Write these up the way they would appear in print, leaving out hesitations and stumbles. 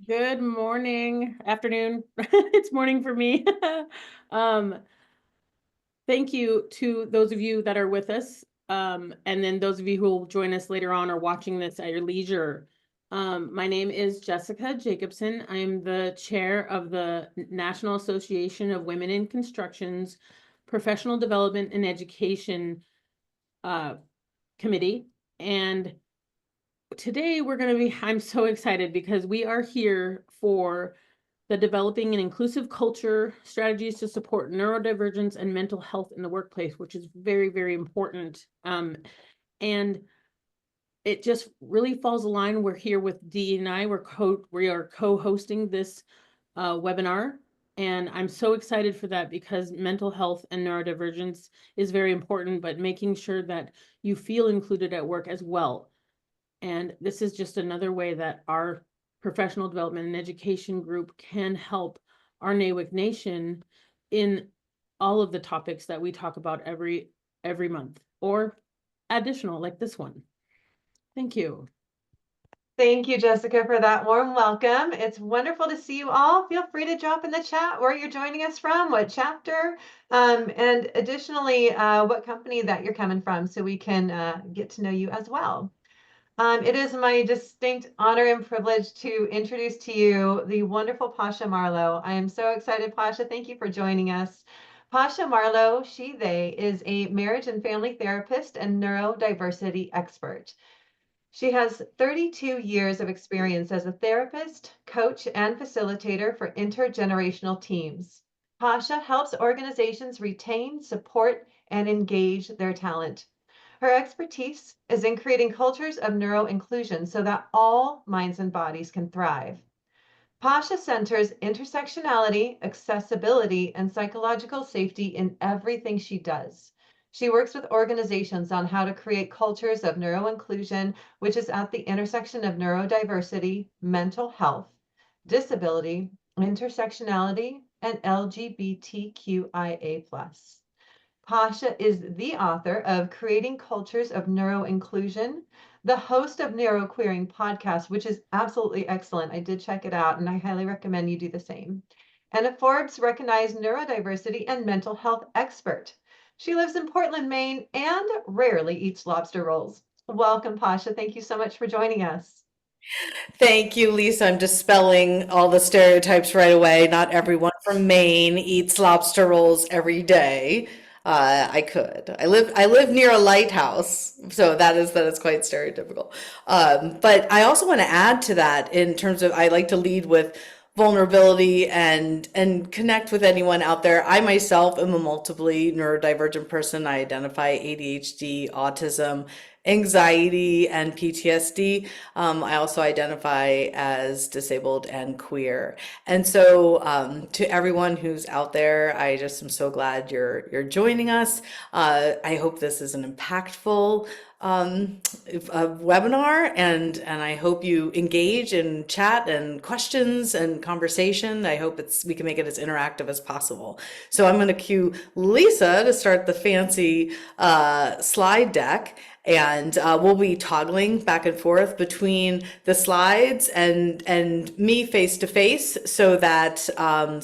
Good morning, afternoon. It's morning for me. Um, Thank you to those of you that are with us, and then those of you who will join us later on or watching this at your leisure. My name is Jessica Jacobson. I'm the chair of the National Association of Women in Construction's Professional Development and Education uh, Committee. And today I'm so excited because we are here for the developing an inclusive culture strategies to support neurodivergence and mental health in the workplace, which is very, very important. And it just really falls a line. We're here with Dee and I. We are co-hosting this webinar, and I'm so excited for that because mental health and neurodivergence is very important, but making sure that you feel included at work as well. And this is just another way that our professional development and education group can help our NAWIC nation in all of the topics that we talk about every month or additional like this one. Thank you. Thank you, Jessica, for that warm welcome. It's wonderful to see you all. Feel free to drop in the chat where you're joining us from, what chapter, and additionally, what company that you're coming from so we can get to know you as well. It is my distinct honor and privilege to introduce to you the wonderful Pasha Marlowe. I am so excited, Pasha. Thank you for joining us. Pasha Marlowe, they, is a marriage and family therapist and neurodiversity expert. She has 32 years of experience as a therapist, coach, and facilitator for intergenerational teams. Pasha helps organizations retain, support, and engage their talent. Her expertise is in creating cultures of neuro inclusion so that all minds and bodies can thrive. Pasha centers intersectionality, accessibility, and psychological safety in everything she does. She works with organizations on how to create cultures of neuro inclusion, which is at the intersection of neurodiversity, mental health, disability, intersectionality, and LGBTQIA. Pasha is the author of Creating Cultures of Neuro Inclusion, the host of Neuroqueering podcast, which is absolutely excellent. I did check it out and I highly recommend you do the same. And a Forbes recognized neurodiversity and mental health expert. She lives in Portland, Maine, and rarely eats lobster rolls. Welcome, Pasha. Thank you so much for joining us. Thank you, Lisa. I'm dispelling all the stereotypes right away. Not everyone from Maine eats lobster rolls every day. I could. I live near a lighthouse, so that is quite stereotypical. But I also want to add to that in terms of I like to lead with vulnerability and connect with anyone out there. I myself am a multiply neurodivergent person. I identify ADHD, autism, anxiety, and PTSD. I also identify as disabled and queer. And so, to everyone who's out there, I just am so glad you're joining us. I hope this is an impactful webinar, and I hope you engage in chat and questions and conversation. I hope we can make it as interactive as possible. So I'm going to cue Lisa to start the fancy slide deck. And we'll be toggling back and forth between the slides and me face to face, so that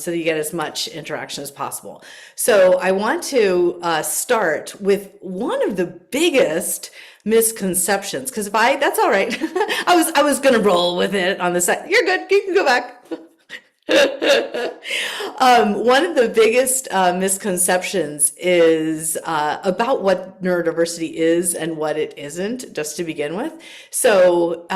you get as much interaction as possible. So I want to start with one of the biggest misconceptions, because that's all right. I was gonna roll with it on the side. You're good. You can go back. One of the biggest misconceptions is about what neurodiversity is and what it isn't, just to begin with. So,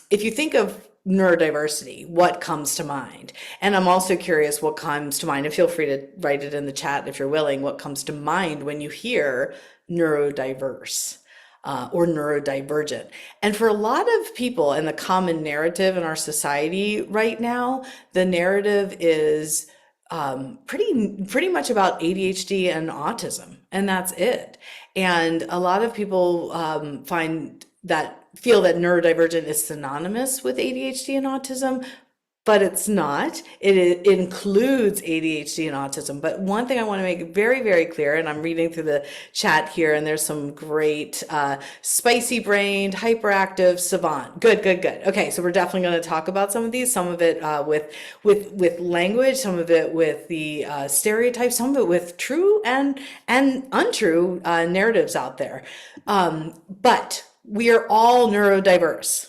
if you think of neurodiversity, what comes to mind? And I'm also curious what comes to mind, and feel free to write it in the chat if you're willing, what comes to mind when you hear neurodiverse or neurodivergent. And for a lot of people, and the common narrative in our society right now, the narrative is pretty much about ADHD and autism, and that's it. And a lot of people feel that neurodivergent is synonymous with ADHD and autism, but it's not. It includes ADHD and autism. But one thing I want to make very, very clear, and I'm reading through the chat here, and there's some great spicy brained, hyperactive, savant. Good, good, good. Okay, so we're definitely going to talk about some of these. Some of it with language, some of it with the stereotypes, some of it with true and untrue narratives out there. But we are all neurodiverse.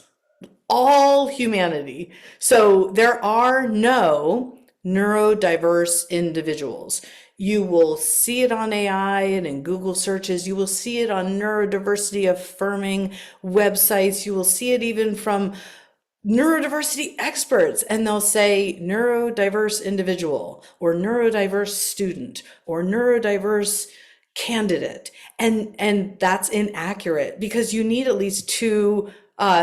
All humanity. So there are no neurodiverse individuals. You will see it on AI and in Google searches. You will see it on neurodiversity affirming websites. You will see it even from neurodiversity experts, and they'll say neurodiverse individual or neurodiverse student or neurodiverse candidate. And that's inaccurate because you need at least two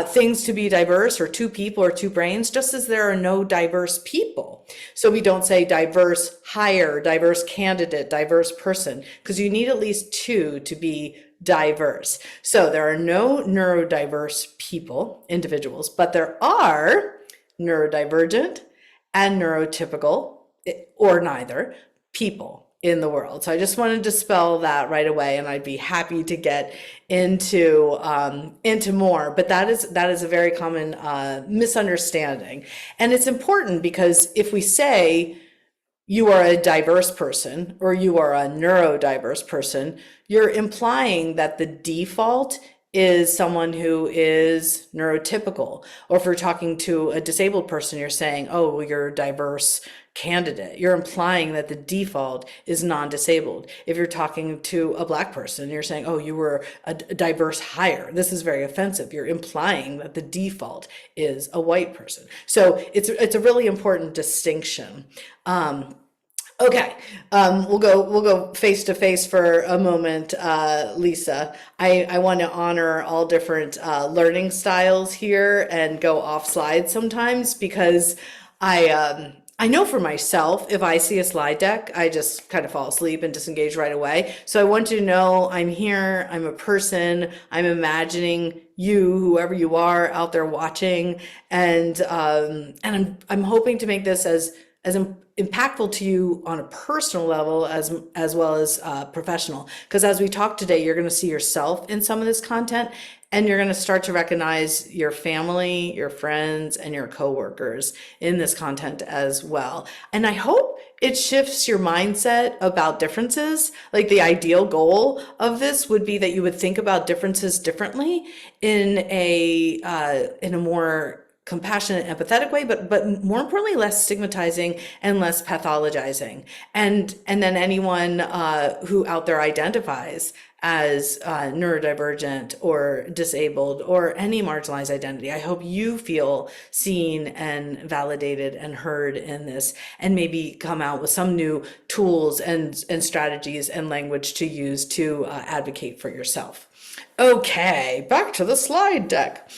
things to be diverse, or two people or two brains, just as there are no diverse people. So we don't say diverse hire, diverse candidate, diverse person, because you need at least two to be diverse. So there are no neurodiverse people, individuals, but there are neurodivergent and neurotypical, or neither, people in the world. So I just wanted to spell that right away, and I'd be happy to get into more. But that is a very common misunderstanding, and it's important because if we say you are a diverse person or you are a neurodiverse person, you're implying that the default is someone who is neurotypical. Or if we're talking to a disabled person, you're saying, oh, well, you're a diverse candidate. You're implying that the default is non-disabled. If you're talking to a Black person, you're saying, oh, you were a diverse hire. This is very offensive. You're implying that the default is a white person. So it's a really important distinction. Okay, we'll go face to face for a moment, Lisa. I want to honor all different learning styles here and go off slides sometimes, because I know for myself, if I see a slide deck, I just kind of fall asleep and disengage right away. So I want you to know I'm here, I'm a person, I'm imagining you, whoever you are out there watching, and I'm hoping to make this as impactful to you on a personal level as well as professional. Because as we talk today, you're going to see yourself in some of this content, and you're going to start to recognize your family, your friends, and your coworkers in this content as well. And I hope it shifts your mindset about differences. Like, the ideal goal of this would be that you would think about differences differently in a more compassionate, empathetic way, but more importantly, less stigmatizing and less pathologizing. And then anyone who out there identifies as neurodivergent or disabled or any marginalized identity, I hope you feel seen and validated and heard in this, and maybe come out with some new tools and strategies and language to use to advocate for yourself. Okay, back to the slide deck.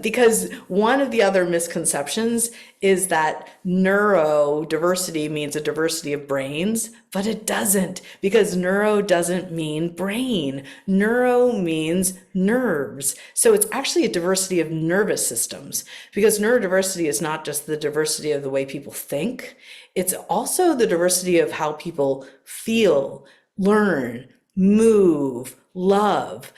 Because one of the other misconceptions is that neurodiversity means a diversity of brains, but it doesn't, because neuro doesn't mean brain. Neuro means nerves. So it's actually a diversity of nervous systems, because neurodiversity is not just the diversity of the way people think, it's also the diversity of how people feel, learn, move, love,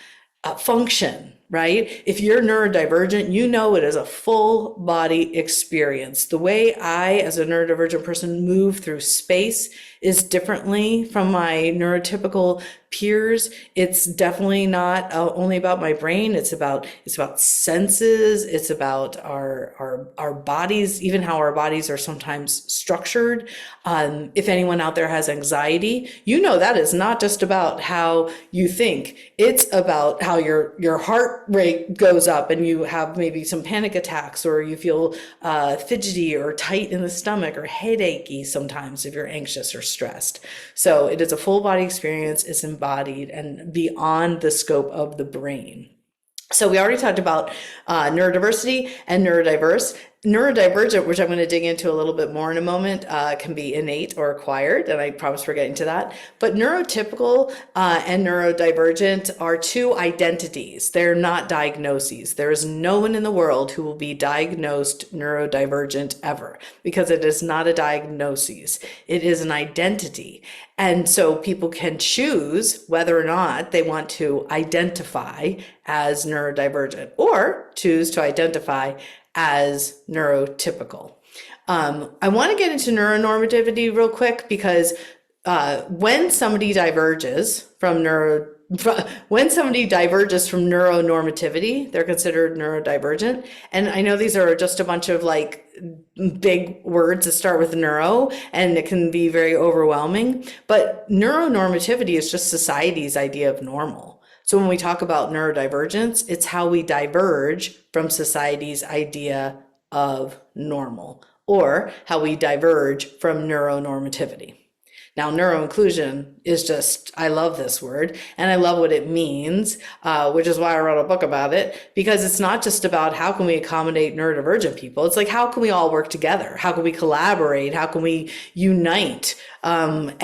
function, right? If you're neurodivergent, you know it is a full body experience. The way I, as a neurodivergent person, move through space is differently from my neurotypical peers. It's definitely not only about my brain. It's about senses. It's about our bodies, even how our bodies are sometimes structured. If anyone out there has anxiety, you know that is not just about how you think. It's about how your heart rate goes up and you have maybe some panic attacks, or you feel fidgety or tight in the stomach or headachy sometimes if you're anxious or stressed. So it is a full body experience. It's embodied and beyond the scope of the brain. So we already talked about neurodiversity and neurodiverse. Neurodivergent, which I'm going to dig into a little bit more in a moment, can be innate or acquired, and I promise we're getting to that. But neurotypical and neurodivergent are two identities. They're not diagnoses. There is no one in the world who will be diagnosed neurodivergent ever, because it is not a diagnosis. It is an identity. And so people can choose whether or not they want to identify as neurodivergent or choose to identify as neurotypical. I want to get into neuronormativity real quick because when somebody diverges from neuronormativity, they're considered neurodivergent. And I know these are just a bunch of like big words that start with neuro, and it can be very overwhelming. But neuronormativity is just society's idea of normal. So when we talk about neurodivergence, it's how we diverge from society's idea of normal, or how we diverge from neuronormativity. Now, neuroinclusion is just, I love this word and I love what it means, which is why I wrote a book about it, because it's not just about how can we accommodate neurodivergent people. It's like, how can we all work together? How can we collaborate? How can we unite? And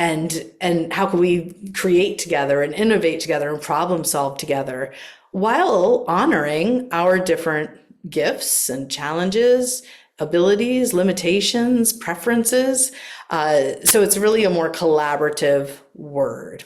how can we create together and innovate together and problem solve together while honoring our different gifts and challenges, abilities, limitations, preferences. So it's really a more collaborative word.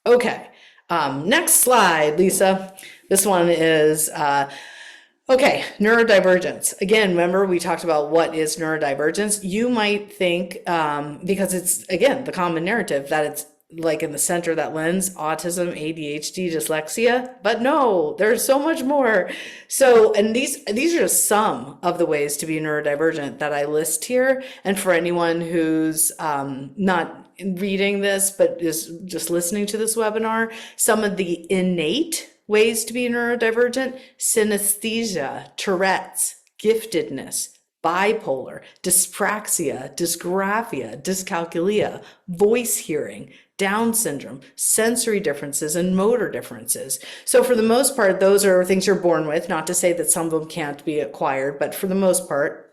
Okay, next slide, Lisa. This one is, okay, neurodivergence. Again, remember we talked about what is neurodivergence. You might think, because it's, again, the common narrative that it's like in the center, that lens, autism, ADHD, dyslexia, but no, there's so much more. So, and these are just some of the ways to be neurodivergent that I list here. And for anyone who's not reading this, but is just listening to this webinar, some of the innate ways to be neurodivergent: synesthesia, Tourette's, giftedness, bipolar, dyspraxia, dysgraphia, dyscalculia, voice hearing, Down syndrome, sensory differences, and motor differences. So for the most part, those are things you're born with, not to say that some of them can't be acquired, but for the most part,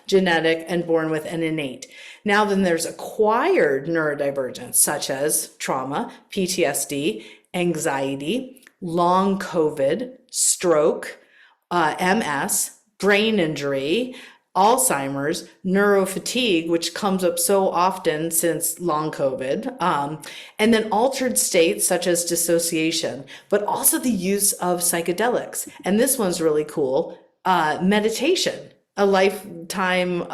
genetic and born with and innate. Now then there's acquired neurodivergence, such as trauma, PTSD, anxiety, long COVID, stroke, MS, brain injury, Alzheimer's, neurofatigue, which comes up so often since long COVID, and then altered states such as dissociation, but also the use of psychedelics. And this one's really cool, meditation. A lifetime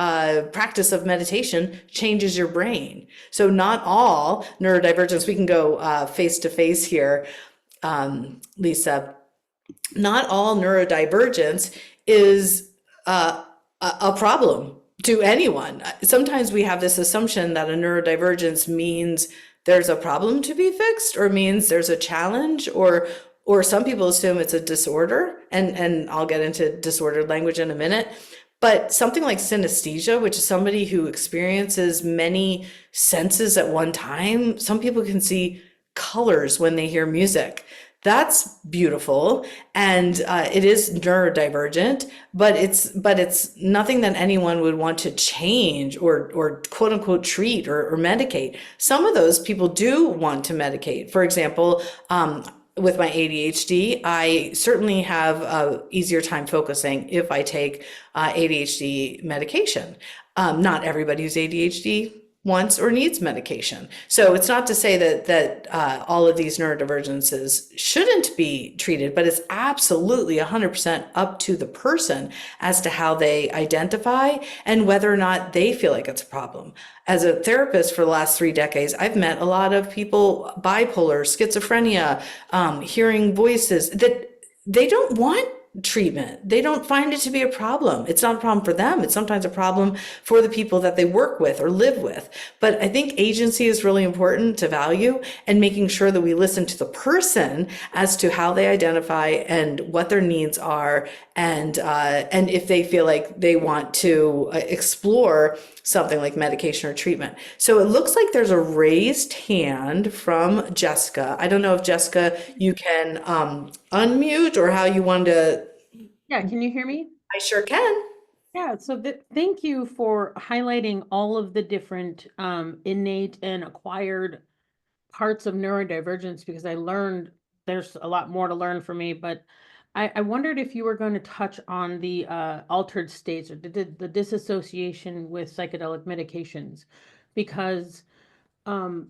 practice of meditation changes your brain. So not all neurodivergence, we can go face to face here, Lisa, not all neurodivergence is a problem to anyone. Sometimes we have this assumption that a neurodivergence means there's a problem to be fixed, or means there's a challenge, or some people assume it's a disorder, and I'll get into disordered language in a minute. But something like synesthesia, which is somebody who experiences many senses at one time, some people can see colors when they hear music. That's beautiful, and it is neurodivergent, but it's nothing that anyone would want to change or quote unquote treat or medicate. Some of those people do want to medicate. For example, with my ADHD, I certainly have a easier time focusing if I take ADHD medication. Not everybody who's ADHD wants or needs medication. So it's not to say that all of these neurodivergences shouldn't be treated, but it's absolutely 100% up to the person as to how they identify and whether or not they feel like it's a problem. As a therapist for the last 3 decades, I've met a lot of people, bipolar, schizophrenia, hearing voices, that they don't want treatment. They don't find it to be a problem. It's not a problem for them. It's sometimes a problem for the people that they work with or live with. But I think agency is really important to value, and making sure that we listen to the person as to how they identify and what their needs are, and if they feel like they want to explore something like medication or treatment. So it looks like there's a raised hand from Jessica. I don't know if Jessica, you can unmute or how you want to. Yeah, can you hear me? I sure can. Yeah, so thank you for highlighting all of the different innate and acquired parts of neurodivergence, because I learned there's a lot more to learn for me, but I wondered if you were going to touch on the altered states or the disassociation with psychedelic medications, because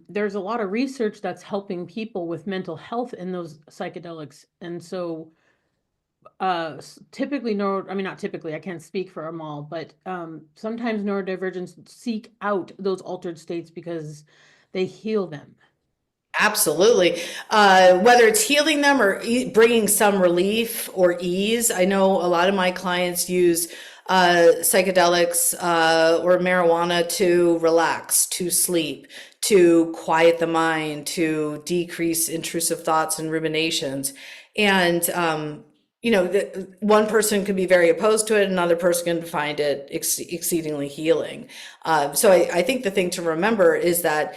there's a lot of research that's helping people with mental health in those psychedelics. And so typically I mean, not typically, I can't speak for them all, but sometimes neurodivergents seek out those altered states because they heal them. Absolutely. Whether it's healing them or bringing some relief or ease. I know a lot of my clients use psychedelics or marijuana to relax, to sleep, to quiet the mind, to decrease intrusive thoughts and ruminations. And, one person could be very opposed to it, another person can find it exceedingly healing. So I think the thing to remember is that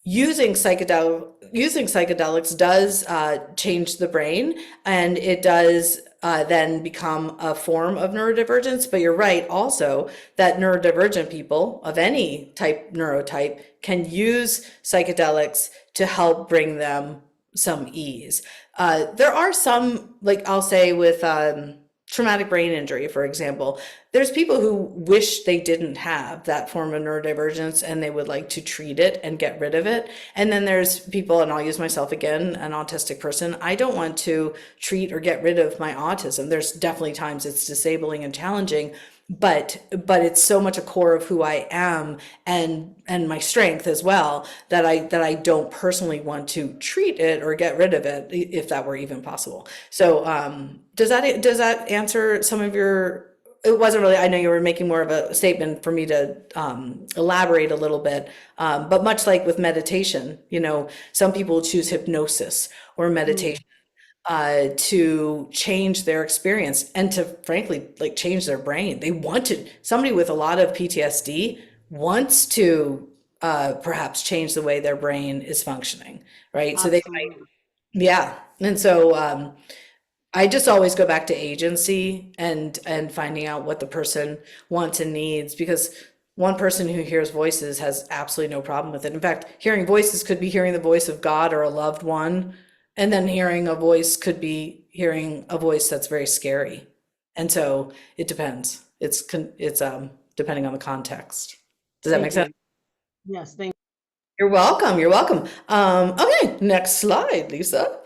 using psychedelics does change the brain, and it does then become a form of neurodivergence. But you're right also that neurodivergent people of any neurotype can use psychedelics to help bring them some ease. There are some, like I'll say with traumatic brain injury, for example, there's people who wish they didn't have that form of neurodivergence and they would like to treat it and get rid of it. And then there's people, and I'll use myself again, an autistic person. I don't want to treat or get rid of my autism. There's definitely times it's disabling and challenging, but it's so much a core of who I am and my strength as well that I don't personally want to treat it or get rid of it if that were even possible. So does that answer some of your? It wasn't really, I know you were making more of a statement for me to elaborate a little bit, but much like with meditation, some people choose hypnosis or meditation to change their experience and to frankly like change their brain. Somebody with a lot of PTSD wants to perhaps change the way their brain is functioning, right? So they might, Absolutely. yeah. And so I just always go back to agency and finding out what the person wants and needs, because one person who hears voices has absolutely no problem with it. In fact, hearing voices could be hearing the voice of God or a loved one, and then hearing a voice could be hearing a voice that's very scary. And so it depends. It's depending on the context. Does that make Thank sense? you. Yes, thank You're welcome. You're welcome. Okay, next slide, Lisa.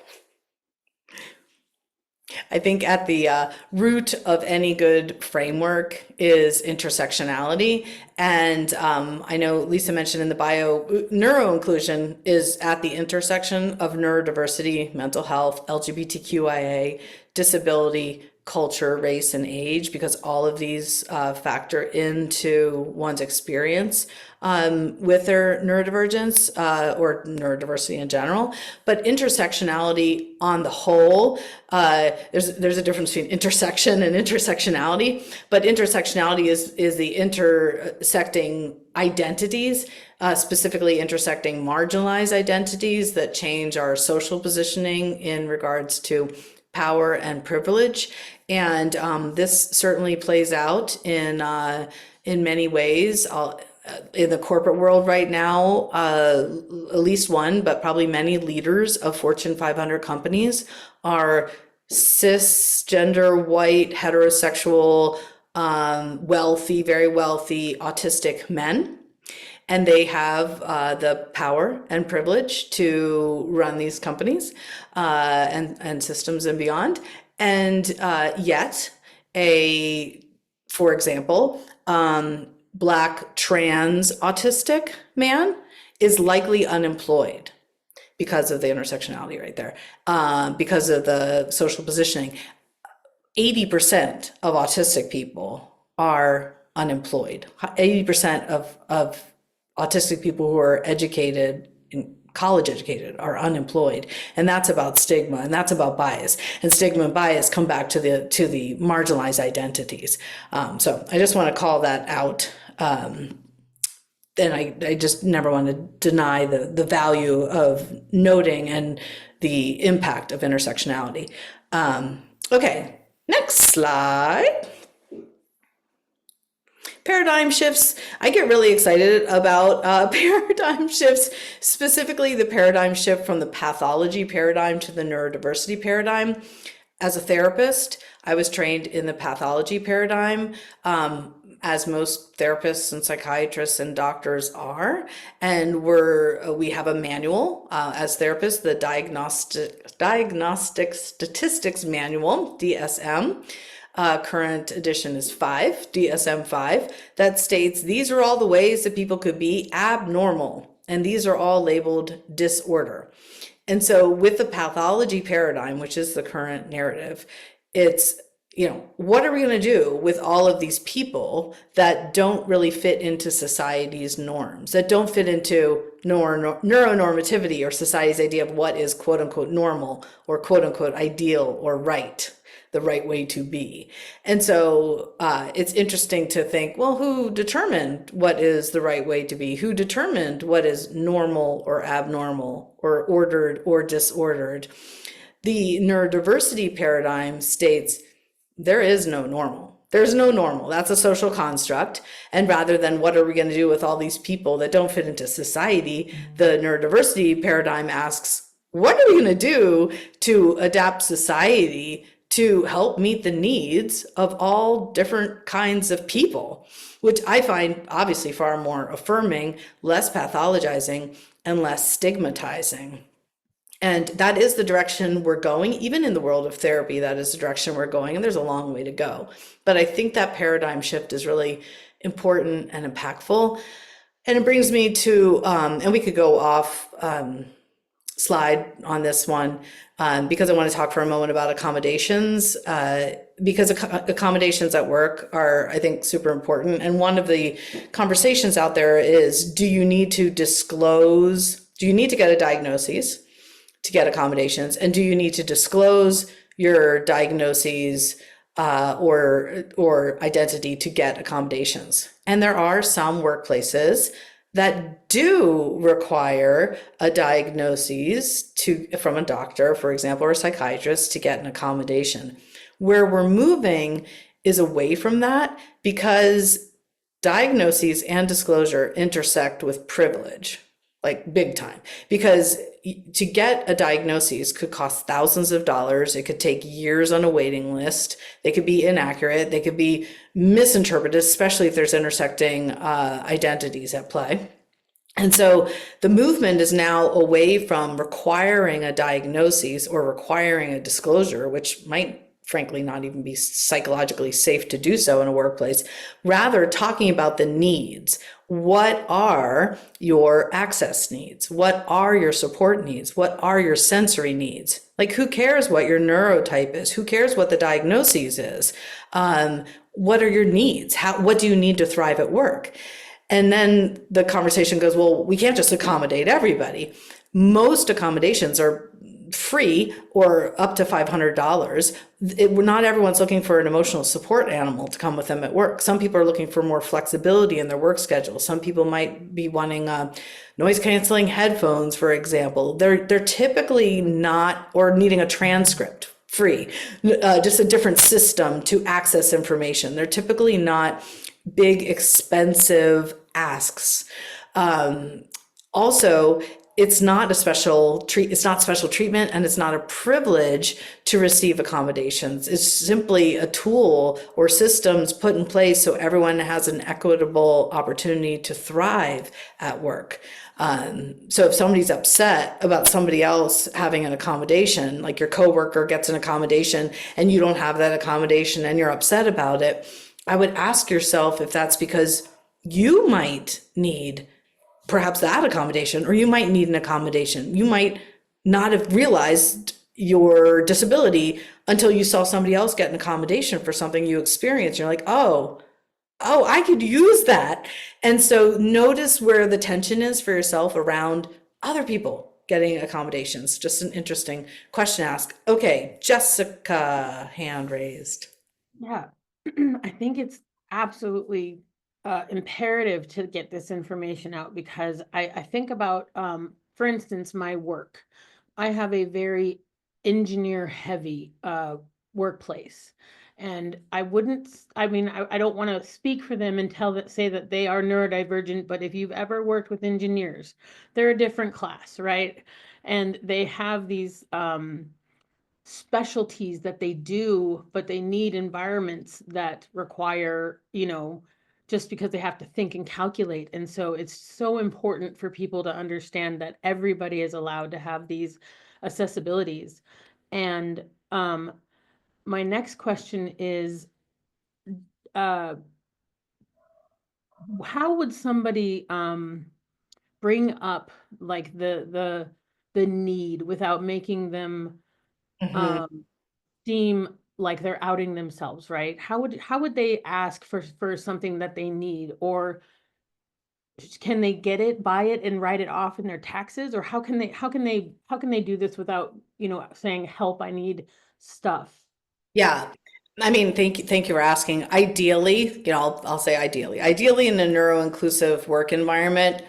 I think at the root of any good framework is intersectionality. And I know Lisa mentioned in the bio, neuroinclusion is at the intersection of neurodiversity, mental health, LGBTQIA, disability, culture, race, and age, because all of these factor into one's experience with their neurodivergence or neurodiversity in general. But intersectionality on the whole, there's a difference between intersection and intersectionality, but intersectionality is the intersecting identities, specifically intersecting marginalized identities that change our social positioning in regards to power and privilege. And this certainly plays out in many ways. In the corporate world right now, at least one, but probably many leaders of Fortune 500 companies are cisgender, white, heterosexual, wealthy, very wealthy, autistic men. And they have the power and privilege to run these companies and systems and beyond. And yet, for example, Black trans autistic man is likely unemployed because of the intersectionality right there, because of the social positioning. 80% of autistic people are unemployed. 80% of autistic people who are educated, college educated, are unemployed. And that's about stigma, and that's about bias. And stigma and bias come back to the marginalized identities. So I just want to call that out. And I just never want to deny the value of noting and the impact of intersectionality. Okay, next slide. Paradigm shifts. I get really excited about paradigm shifts, specifically the paradigm shift from the pathology paradigm to the neurodiversity paradigm. As a therapist, I was trained in the pathology paradigm, as most therapists and psychiatrists and doctors are. And we have a manual as therapists, the Diagnostic Statistics Manual, DSM. Current edition is 5, DSM-5, that states these are all the ways that people could be abnormal, and these are all labeled disorder. And so with the pathology paradigm, which is the current narrative, it's, what are we going to do with all of these people that don't really fit into society's norms, that don't fit into neuronormativity or society's idea of what is quote unquote normal or quote unquote ideal or right, the right way to be. And so it's interesting to think, well, who determined what is the right way to be? Who determined what is normal or abnormal or ordered or disordered? The neurodiversity paradigm states there is no normal. There's no normal. That's a social construct. And rather than what are we going to do with all these people that don't fit into society, the neurodiversity paradigm asks, what are we going to do to adapt society to help meet the needs of all different kinds of people, which I find obviously far more affirming, less pathologizing, and less stigmatizing. And that is the direction we're going. Even in the world of therapy, that is the direction we're going, and there's a long way to go. But I think that paradigm shift is really important and impactful. And it brings me to, and we could go off slide on this one, because I want to talk for a moment about accommodations, because accommodations at work are, I think, super important. And one of the conversations out there is, do you need to get a diagnosis to get accommodations? And do you need to disclose your diagnoses or identity to get accommodations? And there are some workplaces that do require a diagnosis from a doctor, for example, or a psychiatrist to get an accommodation. Where we're moving is away from that because diagnoses and disclosure intersect with privilege, like big time. Because to get a diagnosis could cost thousands of dollars. It could take years on a waiting list. They could be inaccurate. They could be misinterpreted, especially if there's intersecting identities at play. And so the movement is now away from requiring a diagnosis or requiring a disclosure, which might frankly not even be psychologically safe to do so in a workplace, rather talking about the needs. What are your access needs? What are your support needs? What are your sensory needs? Like, who cares what your neurotype is? Who cares what the diagnosis is? What are your needs? What do you need to thrive at work? And then the conversation goes, well, we can't just accommodate everybody. Most accommodations are free or up to $500. Not everyone's looking for an emotional support animal to come with them at work. Some people are looking for more flexibility in their work schedule. Some people might be wanting noise canceling headphones, for example. They're typically not, or needing a transcript free, just a different system to access information. They're typically not big, expensive asks. Also, it's not special treatment, and it's not a privilege to receive accommodations. It's simply a tool or systems put in place so everyone has an equitable opportunity to thrive at work. So if somebody's upset about somebody else having an accommodation, like your coworker gets an accommodation and you don't have that accommodation and you're upset about it, I would ask yourself if that's because you might need perhaps that accommodation, or you might need an accommodation. You might not have realized your disability until you saw somebody else get an accommodation for something you experienced. You're like, oh, I could use that. And so notice where the tension is for yourself around other people getting accommodations. Just an interesting question to ask. Okay, Jessica, hand raised. Yeah, I think it's absolutely imperative to get this information out, because I think about, for instance, my work. I have a very engineer heavy workplace. And I wouldn't, I mean, I don't want to speak for them and say that they are neurodivergent, but if you've ever worked with engineers, they're a different class, right? And they have these specialties that they do, but they need environments that require, just because they have to think and calculate. And so it's so important for people to understand that everybody is allowed to have these accessibilities. And my next question is, how would somebody bring up like the need without making them seem like they're outing themselves, right? How would they ask for something that they need, or can they get it, buy it, and write it off in their taxes? Or how can they do this without, saying, help, I need stuff? Yeah. I mean, thank you for asking. Ideally, I'll say ideally in a neuro-inclusive work environment,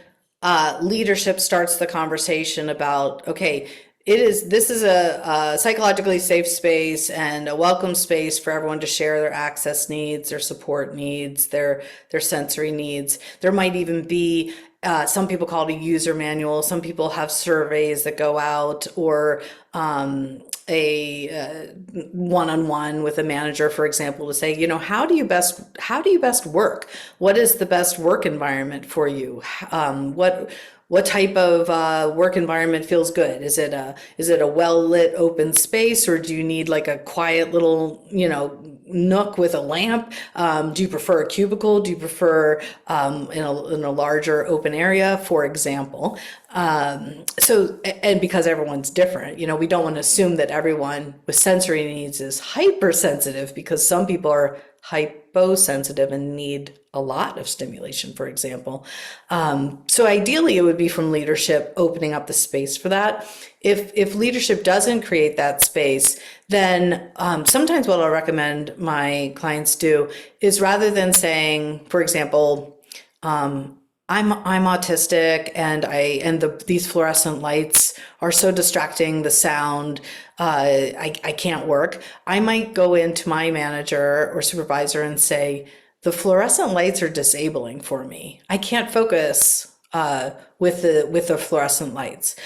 leadership starts the conversation about, okay, this is a psychologically safe space and a welcome space for everyone to share their access needs, their support needs, their sensory needs. There might even be some people call it a user manual. Some people have surveys that go out, or a one-on-one with a manager, for example, to say, how do you best work? What is the best work environment for you? What type of work environment feels good? Is it a well-lit open space, or do you need like a quiet little, nook with a lamp? Do you prefer a cubicle? Do you prefer in a larger open area, for example? And because everyone's different, we don't want to assume that everyone with sensory needs is hypersensitive, because some people are hyposensitive and need a lot of stimulation, for example. So ideally, it would be from leadership opening up the space for that. If leadership doesn't create that space, then sometimes what I'll recommend my clients do is, rather than saying, for example, I'm autistic, and these fluorescent lights are so distracting, the sound, I can't work. I might go into my manager or supervisor and say, the fluorescent lights are disabling for me. I can't focus with the fluorescent lights.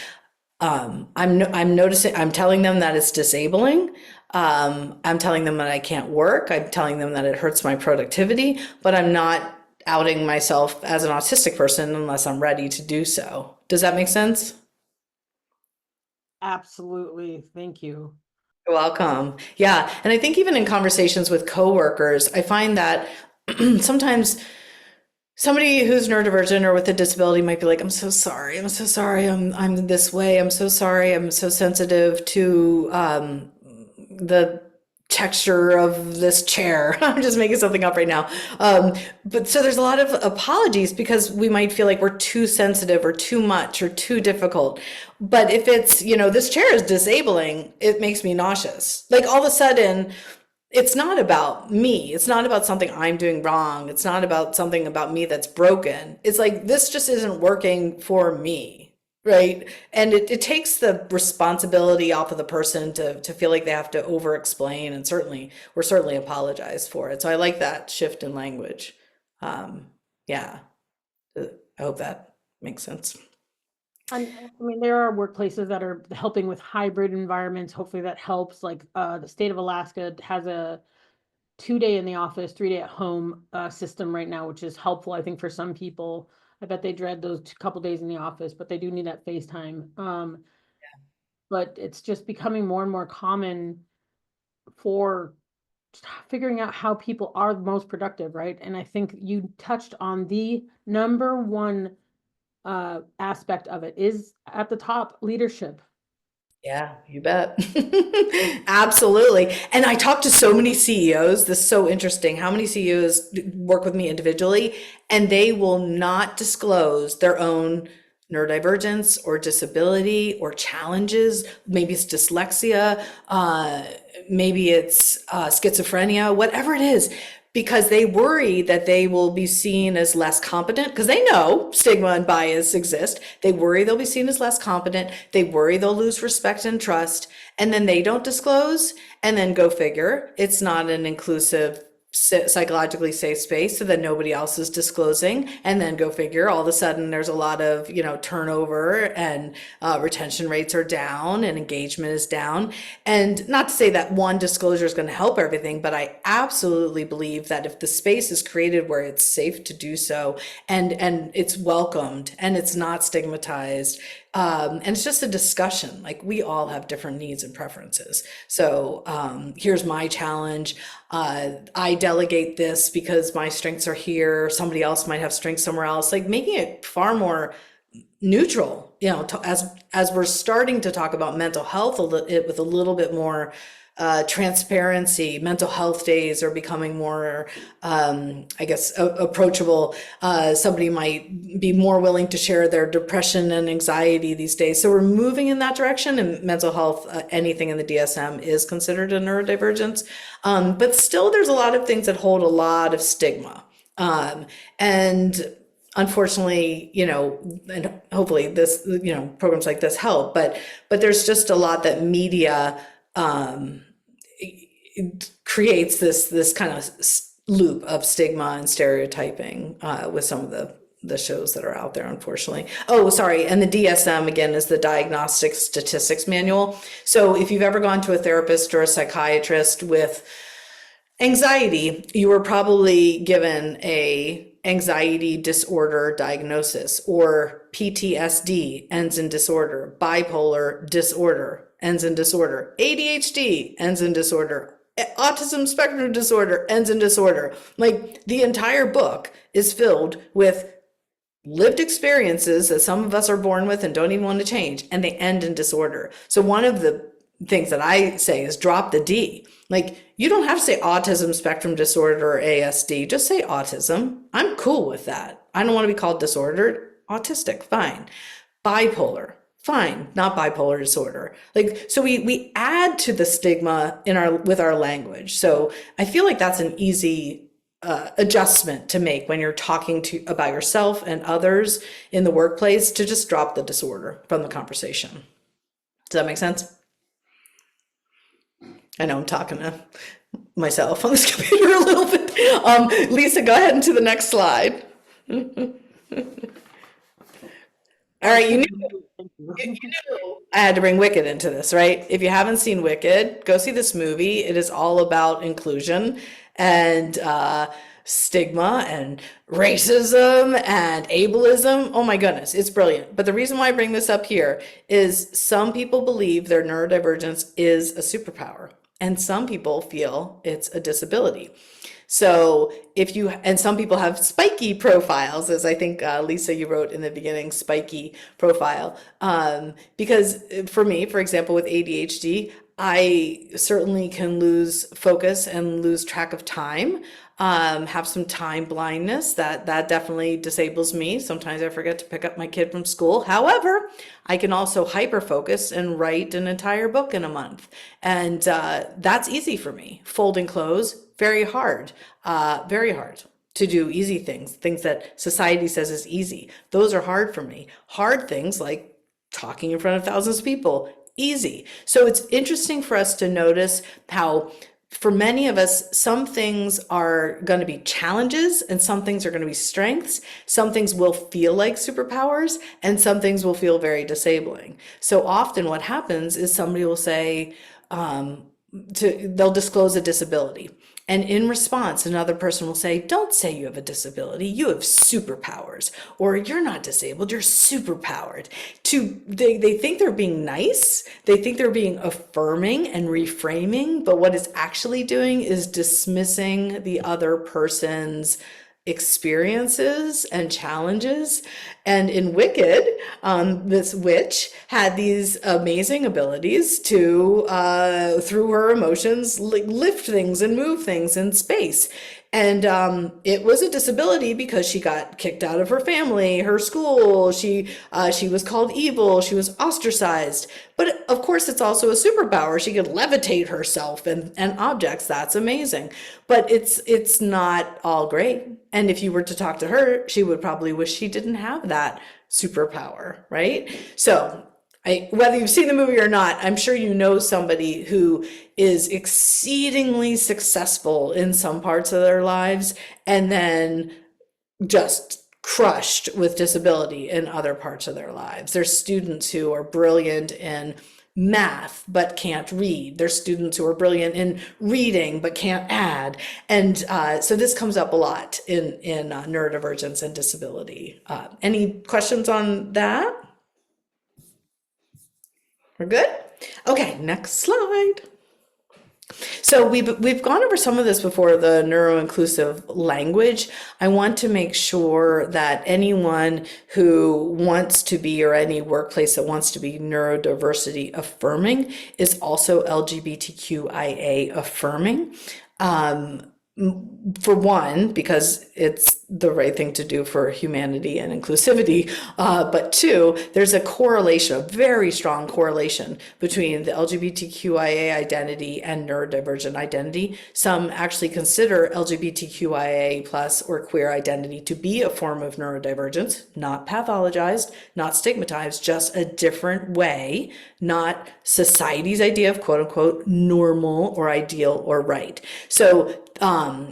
I'm noticing, I'm telling them that it's disabling. I'm telling them that I can't work. I'm telling them that it hurts my productivity, but I'm not outing myself as an autistic person unless I'm ready to do so. Does that make sense? Absolutely. Thank you. You're welcome. Yeah. And I think even in conversations with coworkers, I find that sometimes somebody who's neurodivergent or with a disability might be like, I'm so sorry. I'm this way. I'm so sorry. I'm so sensitive to the texture of this chair. I'm just making something up right now. But so there's a lot of apologies, because we might feel like we're too sensitive or too much or too difficult. But if it's, this chair is disabling, it makes me nauseous. Like, all of a sudden, it's not about me. It's not about something I'm doing wrong. It's not about something about me that's broken. It's like, this just isn't working for me. Right. And it takes the responsibility off of the person to feel like they have to over explain, and we're certainly apologize for it. So I like that shift in language. Yeah, I hope that makes sense. I mean, there are workplaces that are helping with hybrid environments. Hopefully that helps. Like the state of Alaska has a 2-day in the office, 3-day at home system right now, which is helpful, I think, for some people. I bet they dread those couple days in the office, but they do need that FaceTime. But it's just becoming more and more common for figuring out how people are the most productive, right? And I think you touched on the number one aspect of it is at the top: leadership. Yeah, you bet. Absolutely. And I talk to so many CEOs. This is so interesting. How many CEOs work with me individually, and they will not disclose their own neurodivergence or disability or challenges. Maybe it's dyslexia, maybe it's schizophrenia, whatever it is, because they worry that they will be seen as less competent, because they know stigma and bias exist. They worry they'll be seen as less competent. They worry they'll lose respect and trust, and then they don't disclose. And then go figure, it's not an inclusive, psychologically safe space, so that nobody else is disclosing. And then go figure, all of a sudden there's a lot of, turnover, and retention rates are down and engagement is down. And not to say that one disclosure is going to help everything, but I absolutely believe that if the space is created where it's safe to do so, and it's welcomed and it's not stigmatized, and it's just a discussion, like we all have different needs and preferences. So here's my challenge. I delegate this because my strengths are here. Somebody else might have strengths somewhere else, like making it far more neutral, as we're starting to talk about mental health with a little bit more transparency. Mental health days are becoming more, approachable. Somebody might be more willing to share their depression and anxiety these days. So we're moving in that direction, and mental health, anything in the DSM is considered a neurodivergence. But still, there's a lot of things that hold a lot of stigma. And unfortunately, and hopefully this, programs like this help, but there's just a lot that media it creates this kind of loop of stigma and stereotyping with some of the shows that are out there, unfortunately. Oh, sorry. And the DSM, again, is the Diagnostic Statistics Manual. So if you've ever gone to a therapist or a psychiatrist with anxiety, you were probably given a anxiety disorder diagnosis, or PTSD ends in disorder, bipolar disorder ends in disorder, ADHD ends in disorder, autism spectrum disorder ends in disorder. Like, the entire book is filled with lived experiences that some of us are born with and don't even want to change, and they end in disorder. So one of the things that I say is drop the D. Like, you don't have to say autism spectrum disorder or ASD, just say autism. I'm cool with that. I don't want to be called disordered. Autistic, fine. Bipolar, fine, not bipolar disorder. Like, so we add to the stigma with our language. So I feel like that's an easy adjustment to make when you're talking about yourself and others in the workplace, to just drop the disorder from the conversation. Does that make sense? I know I'm talking to myself on this computer a little bit. Lisa, go ahead into the next slide. All right, you knew I had to bring Wicked into this, right? If you haven't seen Wicked, go see this movie. It is all about inclusion and stigma and racism and ableism. Oh my goodness, it's brilliant. But the reason why I bring this up here is some people believe their neurodivergence is a superpower, and some people feel it's a disability. So and some people have spiky profiles, as I think, Lisa, you wrote in the beginning, spiky profile. Because for me, for example, with ADHD, I certainly can lose focus and lose track of time, have some time blindness that definitely disables me. Sometimes I forget to pick up my kid from school. However, I can also hyper focus and write an entire book in a month. And that's easy for me. Folding clothes, very hard to do easy things that society says is easy. Those are hard for me. Hard things like talking in front of thousands of people, easy. So it's interesting for us to notice how, for many of us, some things are going to be challenges and some things are going to be strengths. Some things will feel like superpowers and some things will feel very disabling. So often what happens is somebody will say, they'll disclose a disability. And in response, another person will say, don't say you have a disability, you have superpowers, or you're not disabled, you're superpowered. They think they're being nice, they think they're being affirming and reframing, but what it's actually doing is dismissing the other person's experiences and challenges. And in Wicked, this witch had these amazing abilities to, through her emotions, lift things and move things in space. And it was a disability because she got kicked out of her family, her school. She was called evil. She was ostracized. But of course, it's also a superpower. She could levitate herself and objects. That's amazing. But it's not all great. And if you were to talk to her, she would probably wish she didn't have that superpower, right? So whether you've seen the movie or not, I'm sure you know somebody who is exceedingly successful in some parts of their lives and then just crushed with disability in other parts of their lives. There's students who are brilliant in math but can't read. There's students who are brilliant in reading but can't add. And so this comes up a lot in neurodivergence and disability. Any questions on that? We're good? Okay, next slide. So we've gone over some of this before, the neuro-inclusive language. I want to make sure that anyone who wants to be, or any workplace that wants to be neurodiversity affirming, is also LGBTQIA affirming. For one, because it's the right thing to do for humanity and inclusivity, but two, there's a correlation, a very strong correlation between the LGBTQIA identity and neurodivergent identity. Some actually consider LGBTQIA plus or queer identity to be a form of neurodivergence, not pathologized, not stigmatized, just a different way, not society's idea of quote unquote normal or ideal or right. So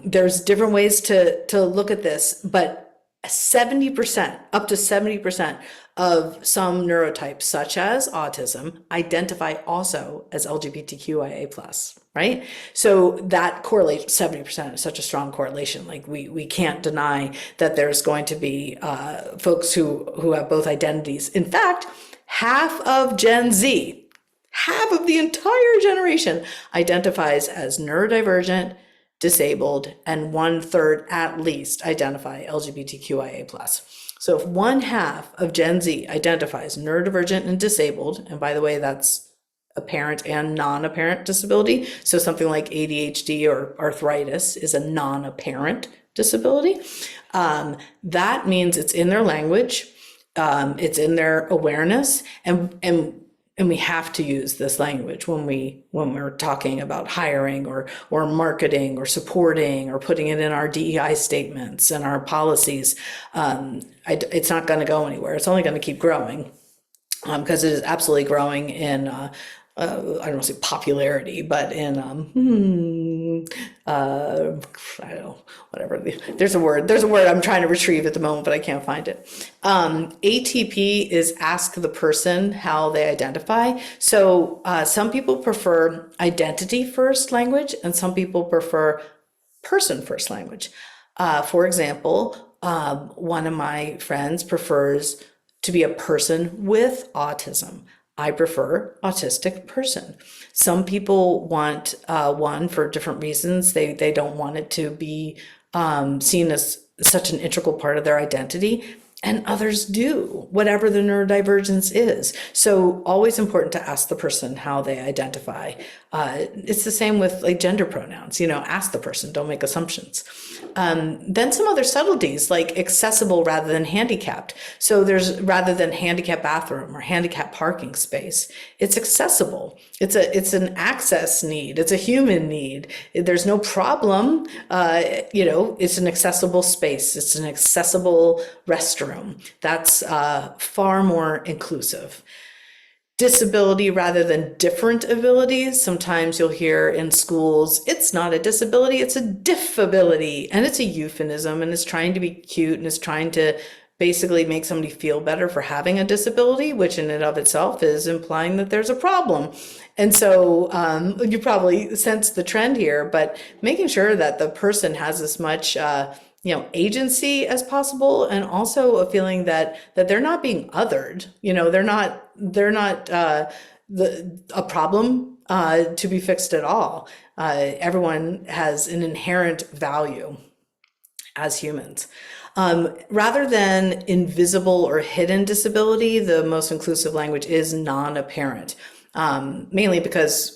there's different ways to look at this, but 70%, up to 70% of some neurotypes, such as autism, identify also as LGBTQIA+, right? So that correlation, 70% is such a strong correlation. Like we can't deny that there's going to be folks who have both identities. In fact, half of Gen Z, half of the entire generation identifies as neurodivergent, disabled, and 1/3 at least identify LGBTQIA+. So if 1/2 of Gen Z identifies neurodivergent and disabled, and by the way, that's apparent and non-apparent disability. So something like ADHD or arthritis is a non-apparent disability. That means it's in their language, it's in their awareness, and we have to use this language when we're talking about hiring or marketing or supporting or putting it in our DEI statements and our policies. It's not going to go anywhere. It's only going to keep growing because it is absolutely growing in I don't want to say popularity, but in I don't know, whatever. There's a word I'm trying to retrieve at the moment, but I can't find it. ATP is ask the person how they identify. So some people prefer identity first language, and some people prefer person first language. For example, one of my friends prefers to be a person with autism. I prefer autistic person. Some people want one for different reasons. They don't want it to be seen as such an integral part of their identity, and others do, whatever the neurodivergence is. So always important to ask the person how they identify. It's the same with like gender pronouns, ask the person, don't make assumptions. Then some other subtleties like accessible rather than handicapped. So there's rather than handicapped bathroom or handicapped parking space, it's accessible. It's an access need. It's a human need. There's no problem. It's an accessible space. It's an accessible restroom. That's far more inclusive. Disability rather than different abilities. Sometimes you'll hear in schools, it's not a disability, it's a diffability. And it's a euphemism, and it's trying to be cute, and it's trying to basically make somebody feel better for having a disability, which in and of itself is implying that there's a problem. And so you probably sense the trend here, but making sure that the person has as much agency as possible, and also a feeling that they're not being othered. They're not a problem to be fixed at all. Everyone has an inherent value. as humans. Rather than invisible or hidden disability, the most inclusive language is non-apparent, mainly because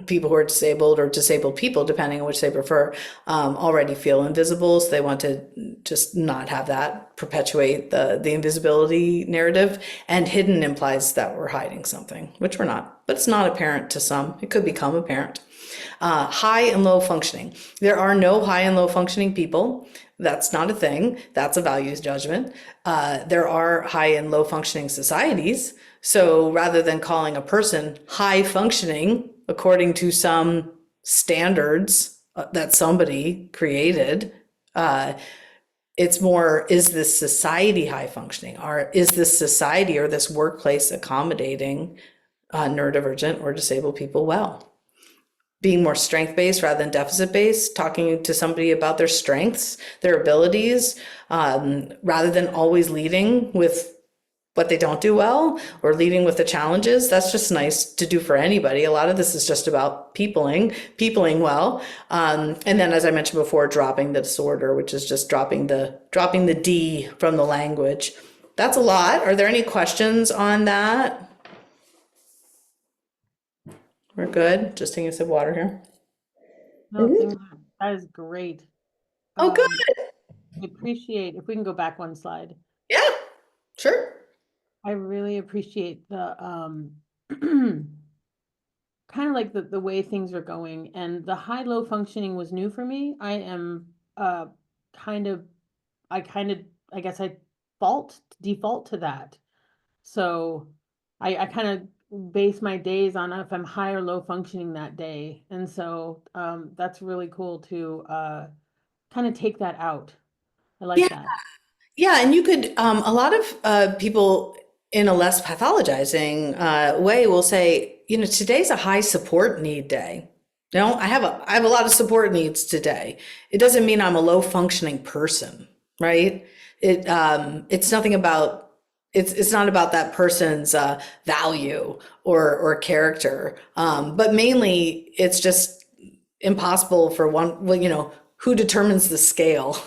people who are disabled or disabled people, depending on which they prefer, already feel invisible. So they want to just not have that perpetuate the invisibility narrative. And hidden implies that we're hiding something, which we're not, but it's not apparent to some. It could become apparent. High and low functioning. There are no high and low functioning people. That's not a thing. That's a values judgment. There are high and low functioning societies. So rather than calling a person high functioning, according to some standards that somebody created, it's more, is this society high functioning? Or is this society or this workplace accommodating neurodivergent or disabled people well? Being more strength-based rather than deficit-based, talking to somebody about their strengths, their abilities, rather than always leading with what they don't do well or leading with the challenges. That's just nice to do for anybody. A lot of this is just about peopling well. And then, as I mentioned before, dropping the disorder, which is just dropping the D from the language. That's a lot. Are there any questions on that? We're good. Just taking a sip of water here. No, that is great. Oh, good. I appreciate, if we can go back one slide. Yeah, sure. I really appreciate the kind of like the way things are going, and the high-low functioning was new for me. I am I guess I default to that. So I kind of base my days on if I'm high or low functioning that day. And so that's really cool to kind of take that out. I like that. Yeah, and you could, a lot of people in a less pathologizing way will say, today's a high support need day. I have a lot of support needs today. It doesn't mean I'm a low functioning person, right? It's nothing about, it's not about that person's value or character, but mainly it's just impossible for one, well, who determines the scale,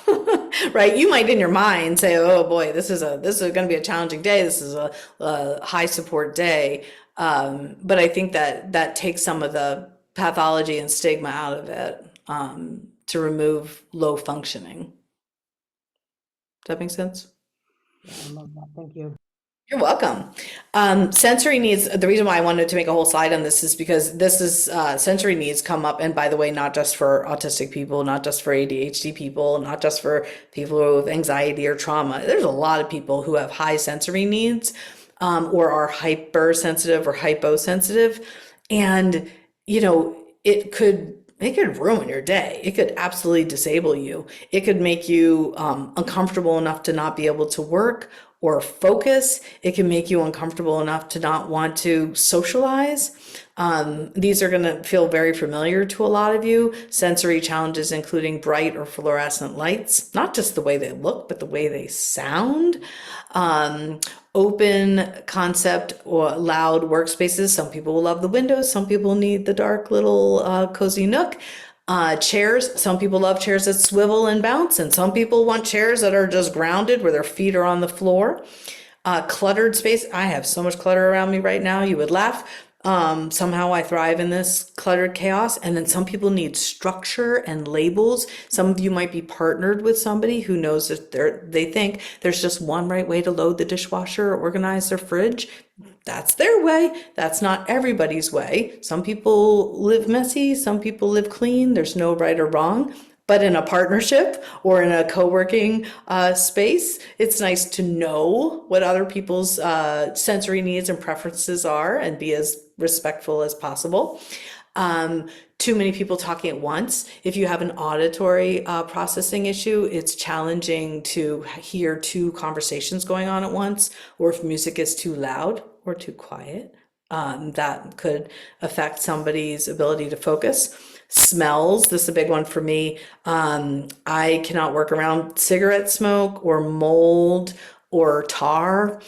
right? You might in your mind say, oh boy, this is going to be a challenging day. This is a high support day. But I think that takes some of the pathology and stigma out of it, to remove low functioning. Does that make sense? Yeah, I love that. Thank you. You're welcome. Sensory needs, the reason why I wanted to make a whole slide on this is because this is sensory needs come up. And by the way, not just for autistic people, not just for ADHD people, not just for people with anxiety or trauma. There's a lot of people who have high sensory needs, or are hypersensitive or hyposensitive. And, it could ruin your day. It could absolutely disable you. It could make you uncomfortable enough to not be able to work or focus. It can make you uncomfortable enough to not want to socialize. These are going to feel very familiar to a lot of you. Sensory challenges, including bright or fluorescent lights, not just the way they look, but the way they sound. Open concept or loud workspaces. Some people will love the windows. Some people need the dark little cozy nook. Chairs. Some people love chairs that swivel and bounce, and some people want chairs that are just grounded where their feet are on the floor. Cluttered space. I have so much clutter around me right now. You would laugh. Somehow I thrive in this cluttered chaos. And then some people need structure and labels. Some of you might be partnered with somebody who knows that they think there's just one right way to load the dishwasher or organize their fridge. That's their way. That's not everybody's way. Some people live messy. Some people live clean. There's no right or wrong. But in a partnership or in a co-working space, it's nice to know what other people's sensory needs and preferences are and be as respectful as possible. Too many people talking at once. If you have an auditory processing issue, it's challenging to hear two conversations going on at once, or if music is too loud or too quiet, that could affect somebody's ability to focus. Smells, this is a big one for me. I cannot work around cigarette smoke or mold or tar.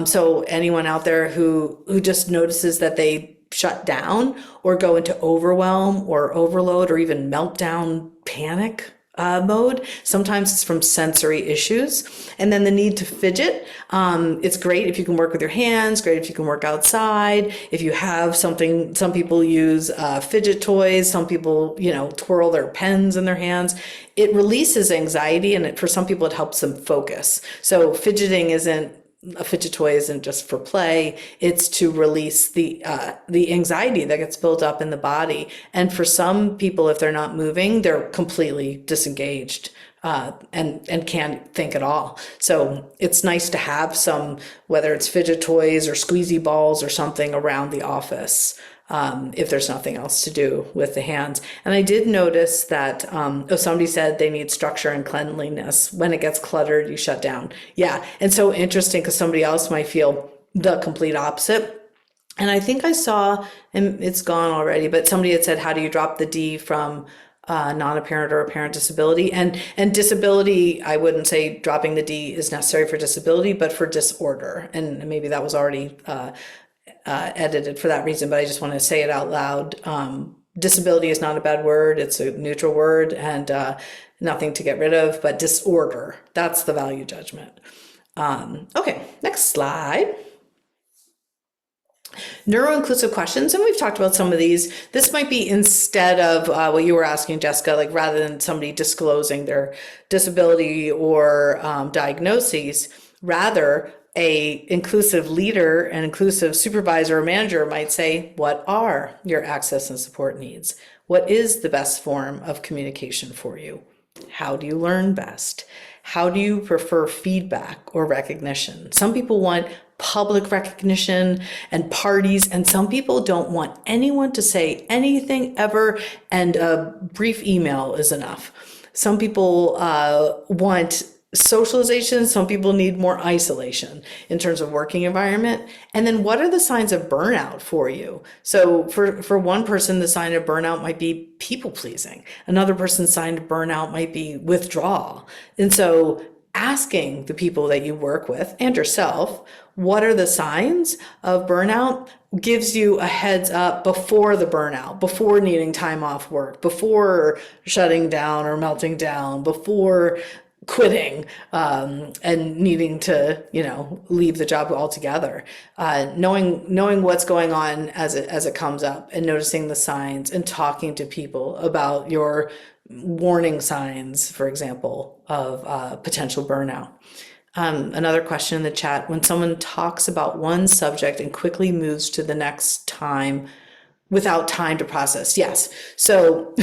So anyone out there who just notices that they shut down or go into overwhelm or overload or even meltdown panic, mode. Sometimes it's from sensory issues. And then the need to fidget. It's great if you can work with your hands, great if you can work outside. If you have something, some people use fidget toys, some people, twirl their pens in their hands. It releases anxiety, and for some people, it helps them focus. So a fidget toy isn't just for play. It's to release the anxiety that gets built up in the body. And for some people, if they're not moving, they're completely disengaged and can't think at all. So it's nice to have some, whether it's fidget toys or squeezy balls or something around the office. If there's nothing else to do with the hands. And I did notice that, somebody said they need structure and cleanliness. When it gets cluttered, you shut down. Yeah. And so interesting, because somebody else might feel the complete opposite. And I think I saw, and it's gone already, but somebody had said, how do you drop the D from non-apparent or apparent disability? And disability, I wouldn't say dropping the D is necessary for disability, but for disorder. And maybe that was already edited for that reason, but I just want to say it out loud. Disability is not a bad word. It's a neutral word and nothing to get rid of, but disorder, that's the value judgment. Okay, next slide. Neuro-inclusive questions, and we've talked about some of these. This might be instead of what you were asking, Jessica, like rather than somebody disclosing their disability or diagnoses, rather a inclusive leader, an inclusive supervisor or manager might say, what are your access and support needs? What is the best form of communication for you? How do you learn best? How do you prefer feedback or recognition? Some people want public recognition and parties, and some people don't want anyone to say anything ever, and a brief email is enough. Some people want socialization, some people need more isolation in terms of working environment. And then what are the signs of burnout for you? So for one person, the sign of burnout might be people pleasing. Another person's sign of burnout might be withdrawal. And so asking the people that you work with and yourself, what are the signs of burnout, gives you a heads up before the burnout, before needing time off work, before shutting down or melting down, before quitting and needing to leave the job altogether. Knowing what's going on as it comes up, and noticing the signs, and talking to people about your warning signs, for example, of potential burnout. Another question in the chat: when someone talks about one subject and quickly moves to the next time without time to process. Yes. So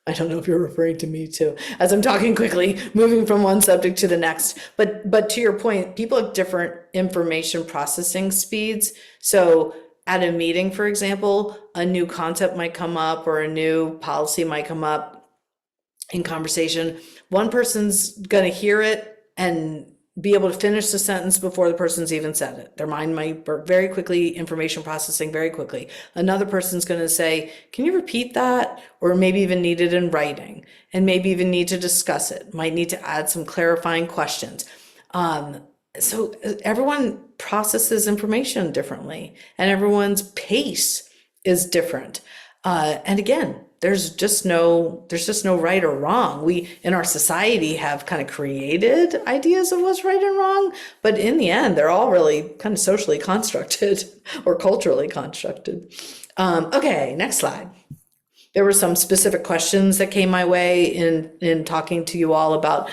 I don't know if you're referring to me too, as I'm talking quickly, moving from one subject to the next. But to your point, people have different information processing speeds. So at a meeting, for example, a new concept might come up or a new policy might come up in conversation. One person's going to hear it and be able to finish the sentence before the person's even said it. Their mind might work very quickly, information processing very quickly. Another person's going to say, can you repeat that? Or maybe even need it in writing, and maybe even need to discuss it. Might need to add some clarifying questions. So everyone processes information differently, and everyone's pace is different. And again, there's just no right or wrong. We in our society have kind of created ideas of what's right and wrong, but in the end, they're all really kind of socially constructed or culturally constructed. Okay, next slide. There were some specific questions that came my way in talking to you all about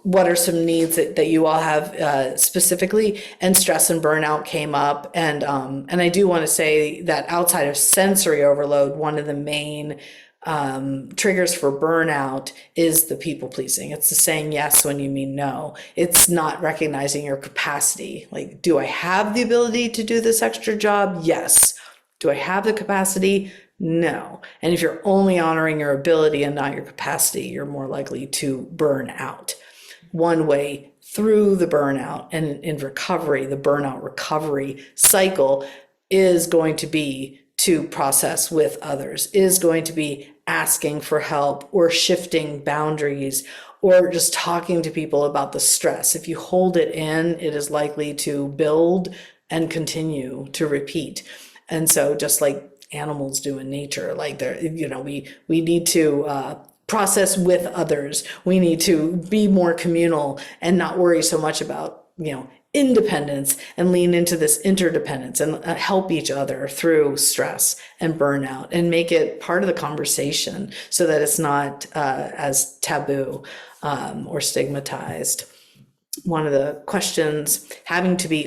what are some needs that you all have specifically, and stress and burnout came up. And I do want to say that outside of sensory overload, one of the main triggers for burnout is the people pleasing. It's the saying yes when you mean no. It's not recognizing your capacity. Like, do I have the ability to do this extra job? Yes. Do I have the capacity? No. And if you're only honoring your ability and not your capacity, you're more likely to burn out. One way through the burnout and in recovery, the burnout recovery cycle is going to be to process with others, is going to be asking for help or shifting boundaries or just talking to people about the stress. If you hold it in, it is likely to build and continue to repeat. And so just like animals do in nature, like we need to process with others. We need to be more communal and not worry so much about, independence, and lean into this interdependence and help each other through stress and burnout and make it part of the conversation so that it's not as taboo or stigmatized. One of the questions,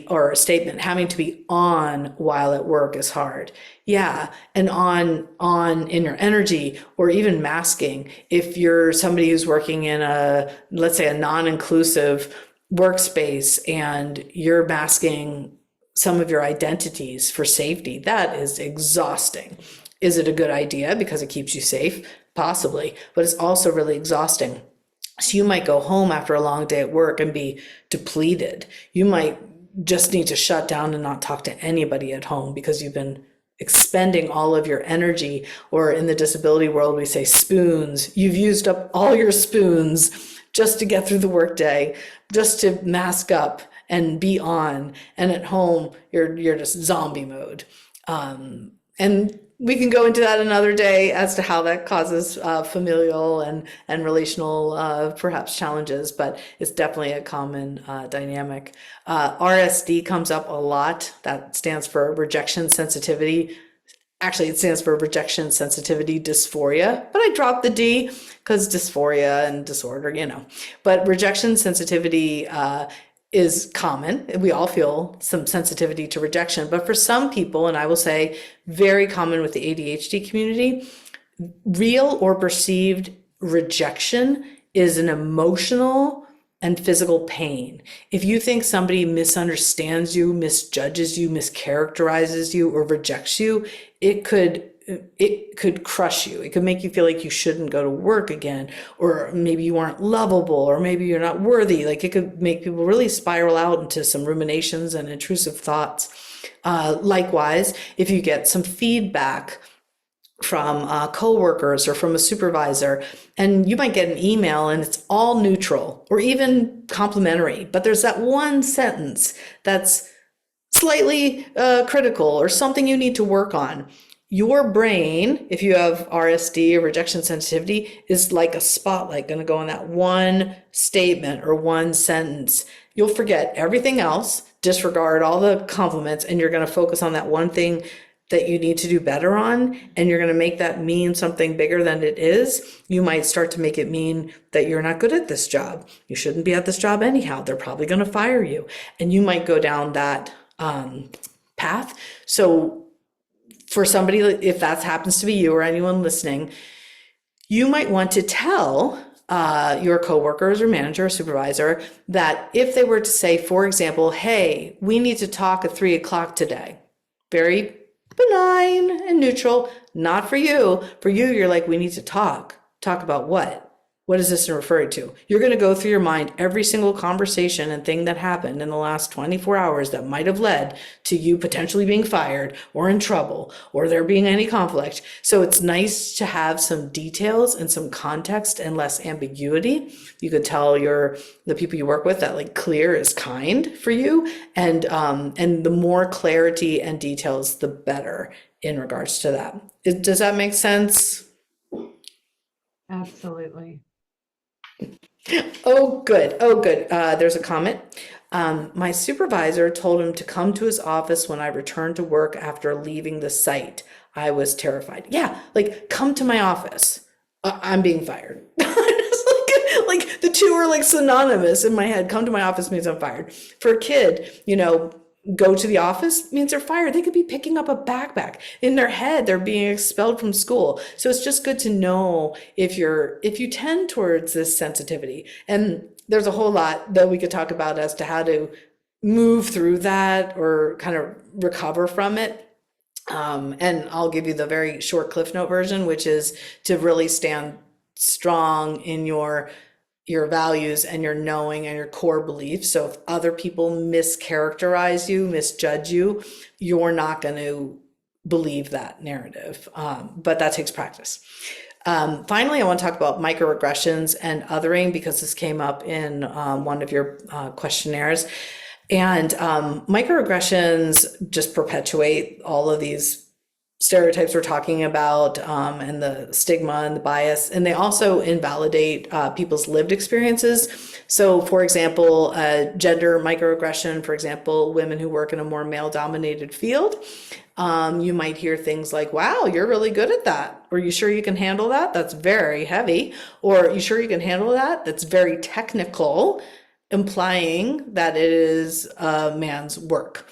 or a statement, having to be on while at work is hard. Yeah, and on in your energy, or even masking. If you're somebody who's working in let's say a non-inclusive workspace and you're masking some of your identities for safety, that is exhausting. Is it a good idea because it keeps you safe? Possibly, but it's also really exhausting. So you might go home after a long day at work and be depleted. You might just need to shut down and not talk to anybody at home because you've been expending all of your energy, or in the disability world, we say spoons. You've used up all your spoons just to get through the workday, just to mask up and be on. And at home, you're just zombie mode. And we can go into that another day as to how that causes familial and relational perhaps challenges, but it's definitely a common dynamic. RSD comes up a lot. That stands for rejection sensitivity. Actually, it stands for rejection sensitivity dysphoria, but I dropped the D because dysphoria and disorder, But rejection sensitivity is common. We all feel some sensitivity to rejection, but for some people, and I will say very common with the ADHD community, real or perceived rejection is an emotional and physical pain. If you think somebody misunderstands you, misjudges you, mischaracterizes you, or rejects you, it could crush you. It could make you feel like you shouldn't go to work again, or maybe you aren't lovable, or maybe you're not worthy. Like, it could make people really spiral out into some ruminations and intrusive thoughts. Likewise, if you get some feedback from coworkers or from a supervisor, and you might get an email and it's all neutral or even complimentary, but there's that one sentence that's slightly critical or something you need to work on. Your brain, if you have RSD or rejection sensitivity, is like a spotlight going to go on that one statement or one sentence. You'll forget everything else, disregard all the compliments, and you're going to focus on that one thing that you need to do better on, and you're going to make that mean something bigger than it is. You might start to make it mean that you're not good at this job. You shouldn't be at this job anyhow. They're probably going to fire you. And you might go down that path. So for somebody, if that happens to be you or anyone listening, you might want to tell your coworkers or manager or supervisor that if they were to say, for example, hey, we need to talk at 3:00 today, very benign and neutral, not for you. For you, you're like, we need to talk about what? What is this referring to? You're going to go through your mind every single conversation and thing that happened in the last 24 hours that might have led to you potentially being fired or in trouble or there being any conflict. So it's nice to have some details and some context and less ambiguity. You could tell the people you work with that like clear is kind for you, and the more clarity and details, the better in regards to that. Does that make sense? Absolutely. Oh, good. There's a comment. My supervisor told him to come to his office when I returned to work after leaving the site. I was terrified. Yeah, like, come to my office. I'm being fired. like the two are like synonymous in my head. Come to my office means I'm fired. For a kid, go to the office means they're fired. They could be picking up a backpack. In their head, they're being expelled from school. So it's just good to know if you tend towards this sensitivity. And there's a whole lot that we could talk about as to how to move through that or kind of recover from it. And I'll give you the very short Cliff Note version, which is to really stand strong in your values and your knowing and your core beliefs. So if other people mischaracterize you, misjudge you, you're not going to believe that narrative. But that takes practice. Finally, I want to talk about microaggressions and othering, because this came up in one of your questionnaires. And microaggressions just perpetuate all of these stereotypes we're talking about, and the stigma and the bias, and they also invalidate people's lived experiences. So, for example, gender microaggression, for example, women who work in a more male-dominated field, you might hear things like, wow, you're really good at that. Or you sure you can handle that? That's very heavy. Or you sure you can handle that? That's very technical, implying that it is a man's work.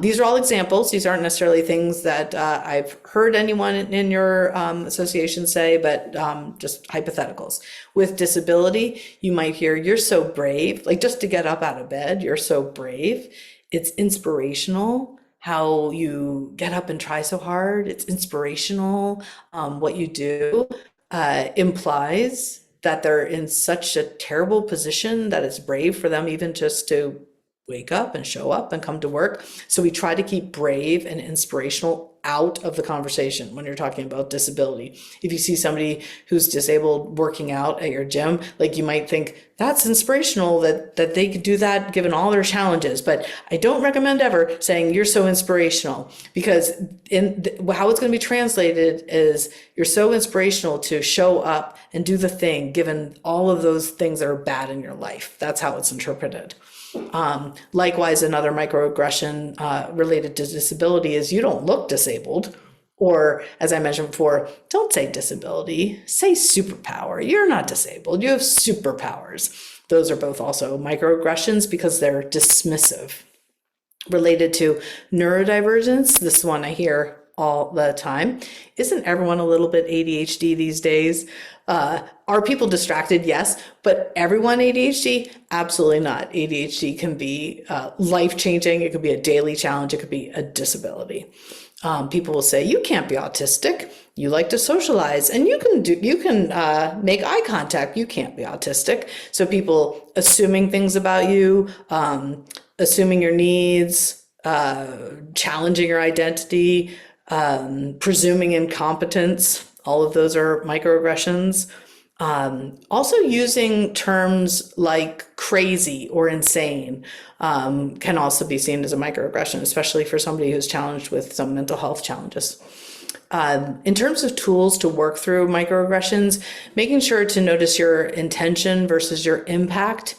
These are all examples. These aren't necessarily things that I've heard anyone in your association say, but just hypotheticals. With disability, you might hear, you're so brave, like just to get up out of bed, you're so brave. It's inspirational how you get up and try so hard. It's inspirational. What you do implies that they're in such a terrible position that it's brave for them even just to wake up and show up and come to work. So we try to keep brave and inspirational out of the conversation when you're talking about disability. If you see somebody who's disabled working out at your gym, like you might think that's inspirational that they could do that given all their challenges. But I don't recommend ever saying you're so inspirational, because how it's going to be translated is you're so inspirational to show up and do the thing given all of those things that are bad in your life. That's how it's interpreted. Likewise, another microaggression related to disability is you don't look disabled. Or, as I mentioned before, don't say disability, say superpower. You're not disabled, you have superpowers. Those are both also microaggressions because they're dismissive. Related to neurodivergence, this one I hear all the time. Isn't everyone a little bit ADHD these days? Are people distracted? Yes. But everyone ADHD? Absolutely not. ADHD can be life-changing. It could be a daily challenge. It could be a disability. People will say, you can't be autistic. You like to socialize and you can make eye contact. You can't be autistic. So people assuming things about you, assuming your needs, challenging your identity, presuming incompetence. All of those are microaggressions. Also using terms like crazy or insane can also be seen as a microaggression, especially for somebody who's challenged with some mental health challenges. In terms of tools to work through microaggressions, making sure to notice your intention versus your impact.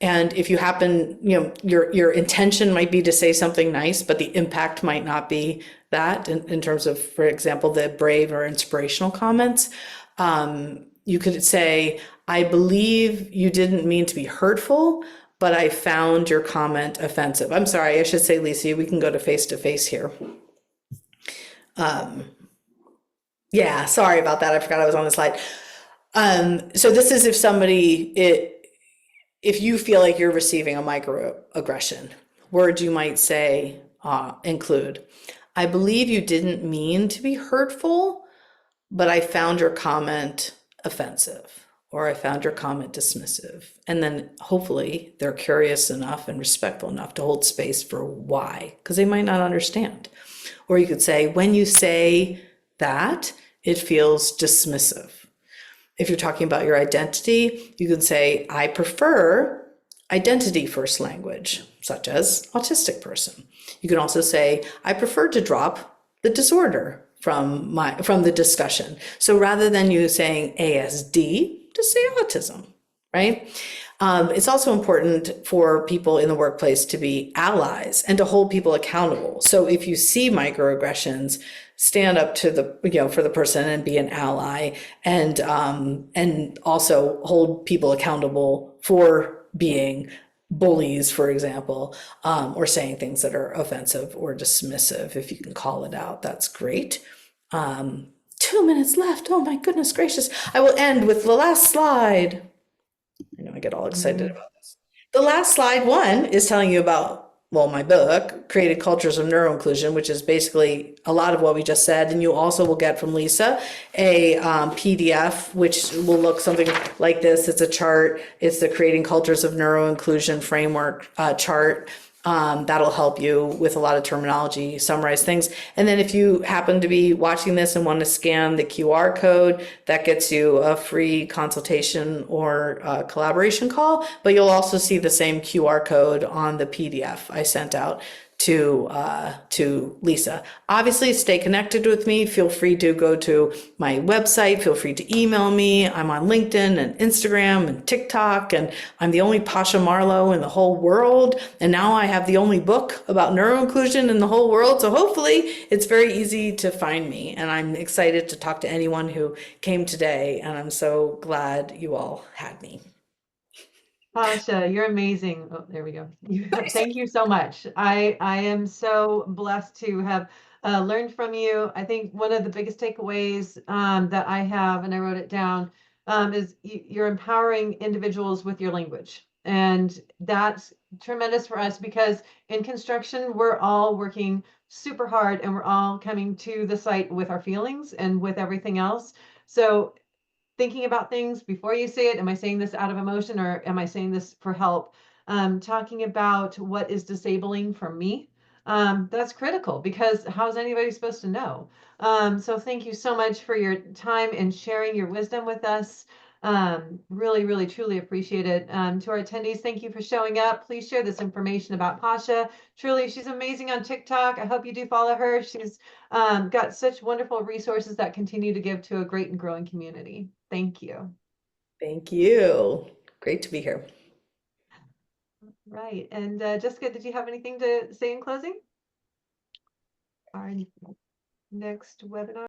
And if you happen, your intention might be to say something nice, but the impact might not be that in terms of, for example, the brave or inspirational comments. You could say, I believe you didn't mean to be hurtful, but I found your comment offensive. I'm sorry, I should say, Lisa, we can go to face here. Yeah, sorry about that. I forgot I was on the slide. So this is if you feel like you're receiving a microaggression, words you might say include, I believe you didn't mean to be hurtful, but I found your comment offensive, or I found your comment dismissive. And then hopefully they're curious enough and respectful enough to hold space for why, because they might not understand. Or you could say, when you say that, it feels dismissive. If you're talking about your identity, you could say, I prefer identity first language, such as autistic person. You can also say, I prefer to drop the disorder from the discussion. So rather than you saying ASD, just say autism, right? It's also important for people in the workplace to be allies and to hold people accountable. So if you see microaggressions, stand up to for the person and be an ally, and also hold people accountable for being bullies, for example, or saying things that are offensive or dismissive. If you can call it out, that's great. 2 minutes left. Oh my goodness gracious. I will end with the last slide. I know I get all excited about this. The last slide one is telling you about, my book, Created Cultures of Neuroinclusion, which is basically a lot of what we just said. And you also will get from Lisa a PDF, which will look something like this. It's a chart. It's the Creating Cultures of Neuroinclusion framework chart. That'll help you with a lot of terminology, summarize things. And then if you happen to be watching this and want to scan the QR code, that gets you a free consultation or collaboration call, but you'll also see the same QR code on the PDF I sent out to Lisa. Obviously, stay connected with me. Feel free to go to my website. Feel free to email me. I'm on LinkedIn and Instagram and TikTok, and I'm the only Pasha Marlowe in the whole world. And now I have the only book about neuroinclusion in the whole world. So hopefully it's very easy to find me. And I'm excited to talk to anyone who came today. And I'm so glad you all had me. Pasha, you're amazing. Oh, there we go. Thank you so much. I am so blessed to have learned from you. I think one of the biggest takeaways that I have, and I wrote it down, is you're empowering individuals with your language. And that's tremendous for us because in construction, we're all working super hard and we're all coming to the site with our feelings and with everything else. So thinking about things before you say it. Am I saying this out of emotion or am I saying this for help? Talking about what is disabling for me. That's critical because how's anybody supposed to know? So thank you so much for your time and sharing your wisdom with us. Really, really, truly appreciate it. To our attendees, thank you for showing up. Please share this information about Pasha. Truly, she's amazing on TikTok. I hope you do follow her. She's got such wonderful resources that continue to give to a great and growing community. Thank you. Thank you. Great to be here. Right. And Jessica, did you have anything to say in closing? Our next webinar.